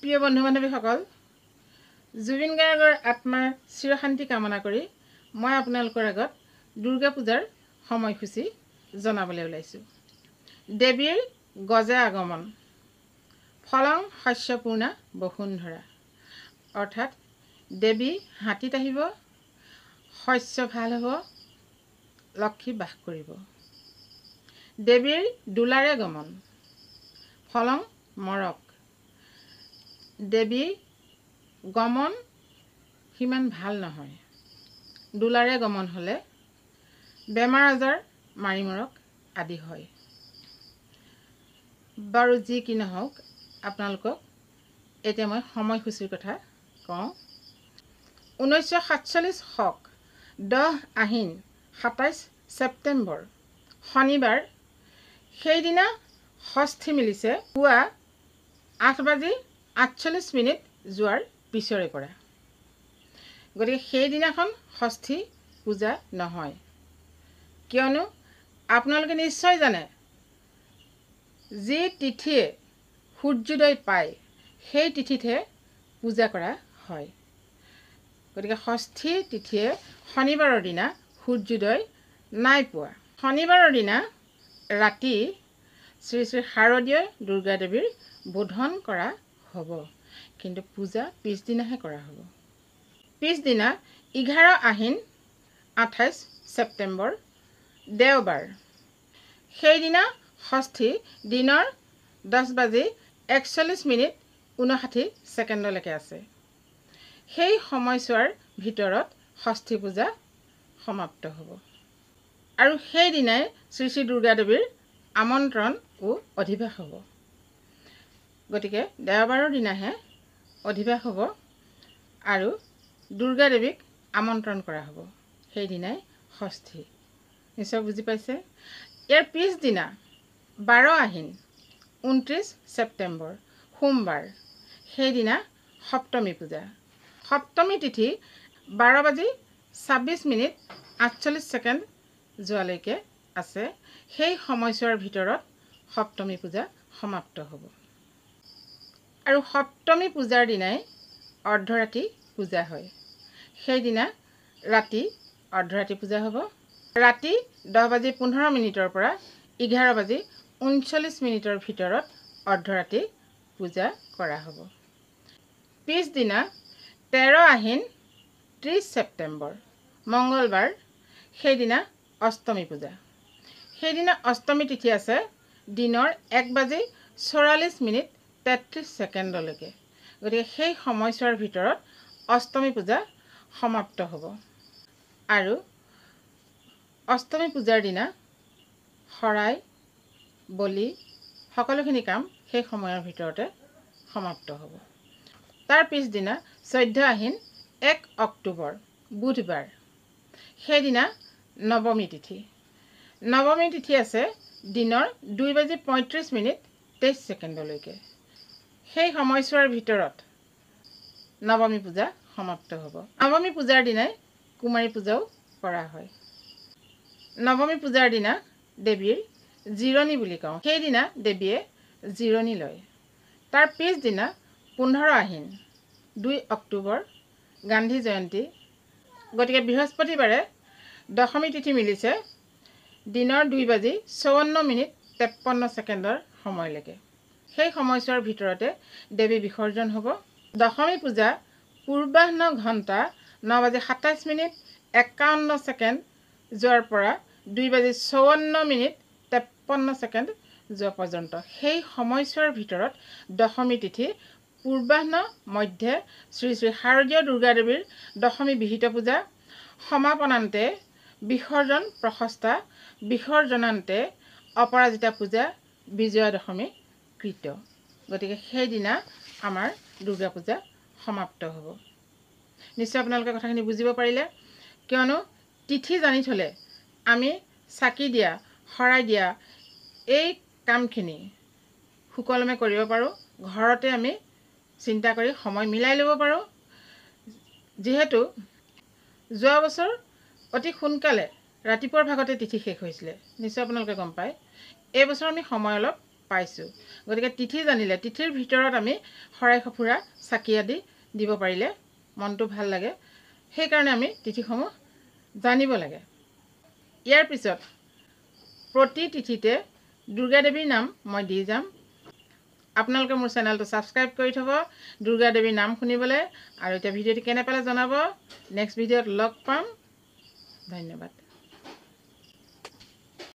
প্ৰিয় বন্ধু বান্ধৱীসকল, জুবিন গাৰ্গৰ আত্মাৰ চিৰশান্তি কামনা কৰি মই আপোনালোকৰ আগত দুৰ্গা পূজাৰ সময়সূচী জনাবলৈ ওলাইছোঁ। দেৱীৰ গজে আগমন, ফলং শস্যপূৰ্ণা বসুন্ধৰা, অৰ্থাৎ দেৱী হাতীত আহিব, শস্য ভাল হ'ব, লক্ষী বাস কৰিব। দেৱীৰ দোলাৰে গমন, ফলং মৰক, দেৱী গমন সিমান ভাল নহয়। দোলাৰে গমন হ'লে বেমাৰ আজাৰ মাৰি মৰক আদি হয়। বাৰু যি কি নহওক, আপোনালোকক এতিয়া মই সময়সূচীৰ কথা কওঁ। 1947 শক 10 আহিন 27 ছেপ্টেম্বৰ শনিবাৰ, সেইদিনা ষষ্ঠী মিলিছে পুৱা 8:48 যোৱাৰ পিছৰে পৰা। গতিকে সেইদিনাখন ষষ্ঠী পূজা নহয়, কিয়নো আপোনালোকে নিশ্চয় জানে যি তিথিয়ে সূৰ্যোদয় পায় সেই তিথিতহে পূজা কৰা হয়। গতিকে ষষ্ঠী তিথিয়ে শনিবাৰৰ দিনা সূৰ্যোদয় নাই পোৱা। শনিবাৰৰ দিনা ৰাতি শ্ৰী শ্ৰী শাৰদীয় দুৰ্গা দেৱীৰ বোধন কৰা হ'ব, কিন্তু পূজা পিছদিনাহে কৰা হ'ব। পিছদিনা 11 আহিন 28 ছেপ্টেম্বৰ দেওবাৰ, সেইদিনা ষষ্ঠী দিনৰ 10:41:59 আছে। সেই সময়ছোৱাৰ ভিতৰত ষষ্ঠী পূজা সমাপ্ত হ'ব আৰু সেইদিনাই শ্ৰী শ্ৰী দুৰ্গা দেৱীৰ আমন্ত্ৰণ ও অধিবাস হ'ব। গতিকে দেওবাৰৰ দিনাহে অধিবাস হ'ব আৰু দুৰ্গা দেৱীক আমন্ত্ৰণ কৰা হ'ব, সেইদিনাই ষষ্ঠী। নিশ্চয় বুজি পাইছে। ইয়াৰ পিছদিনা 12 আহিন 29 ছেপ্টেম্বৰ সোমবাৰ, সেইদিনা সপ্তমী পূজা। সপ্তমী তিথি 12:26:48 যোৱালৈকে আছে। সেই সময়ছোৱাৰ ভিতৰত সপ্তমী পূজা সমাপ্ত হ'ব আৰু সপ্তমী পূজাৰ দিনাই অৰ্ধৰাতি পূজা হয়। সেইদিনা ৰাতি অৰ্ধৰাতি পূজা হ'ব। ৰাতি 10:15 পৰা 11:39 ভিতৰত অৰ্ধৰাতি পূজা কৰা হ'ব। পিছদিনা 13 আহিন 30 ছেপ্টেম্বৰ মঙলবাৰ, সেইদিনা অষ্টমী পূজা। সেইদিনা অষ্টমী তিথি আছে দিনৰ 1:44:33 গতিকে সেই সময়ছোৱাৰ ভিতৰত অষ্টমী পূজা সমাপ্ত হ'ব আৰু অষ্টমী পূজাৰ দিনা শৰাই বলি সকলোখিনি কাম সেই সময়ৰ ভিতৰতে সমাপ্ত হ'ব। তাৰ পিছদিনা 14 আহিন 1 অক্টোবৰ বুধবাৰ, সেইদিনা নৱমী তিথি। নৱমী তিথি আছে দিনৰ 2:35:23 সেই সময়ছোৱাৰ ভিতৰত নৱমী পূজা সমাপ্ত হ'ব। নৱমী পূজাৰ দিনাই কুমাৰী পূজাও কৰা হয়। নৱমী পূজাৰ দিনা দেৱীৰ জিৰণি বুলি কওঁ, সেইদিনা দেৱীয়ে জিৰণি লয়। তাৰ পিছদিনা 15 আহিন 2 অক্টোবৰ গান্ধী জয়ন্তী। গতিকে বৃহস্পতিবাৰে দশমী তিথি মিলিছে দিনৰ 2:54:53 সময়লৈকে। সেই সময়ছোৱাৰ ভিতৰতে দেৱী বিসৰ্জন হ'ব। দশমী পূজা পূৰ্বাহ্ন ঘণ্টা 9:27:51 যোৱাৰ পৰা 2:54:53 যোৱা পৰ্যন্ত সেই সময়ছোৱাৰ ভিতৰত দশমী তিথি পূৰ্বাহ্ন মধ্যে শ্ৰী শ্ৰী শাৰদীয় দুৰ্গা দেৱীৰ দশমী বিহিত পূজা, সমাপনান্তে বিসৰ্জন প্ৰশস্তা, বিসৰ্জনান্তে অপৰাজিতা পূজা, বিজয়া দশমী কৃত। গতিকে সেইদিনা আমাৰ দুৰ্গা পূজা সমাপ্ত হ'ব। নিশ্চয় আপোনালোকে কথাখিনি বুজিব পাৰিলে, কিয়নো তিথি জানি থ'লে আমি চাকি দিয়া, শৰাই দিয়া এই কামখিনি সুকলমে কৰিব পাৰোঁ। ঘৰতে আমি চিন্তা কৰি সময় মিলাই ল'ব পাৰোঁ। যিহেতু যোৱা বছৰ অতি সোনকালে ৰাতিপুৱাৰ ভাগতে তিথি শেষ হৈছিলে, নিশ্চয় আপোনালোকে গম পায়। এই বছৰ আমি সময় অলপ পাইছোঁ। গতিকে তিথি জানিলে তিথিৰ ভিতৰত আমি শৰাই সঁফুৰা চাকি আদি দিব পাৰিলে মনটো ভাল লাগে। সেইকাৰণে আমি তিথিসমূহ জানিব লাগে। ইয়াৰ পিছত প্ৰতি তিথিতে দুৰ্গা দেৱীৰ নাম মই দি যাম। আপোনালোকে মোৰ চেনেলটো ছাবস্ক্ৰাইব কৰি থ'ব দুৰ্গা দেৱীৰ নাম শুনিবলৈ। আৰু এতিয়া ভিডিঅ'টো কেনে পালে জনাব। নেক্সট ভিডিঅ'ত লগ পাম। ধন্যবাদ।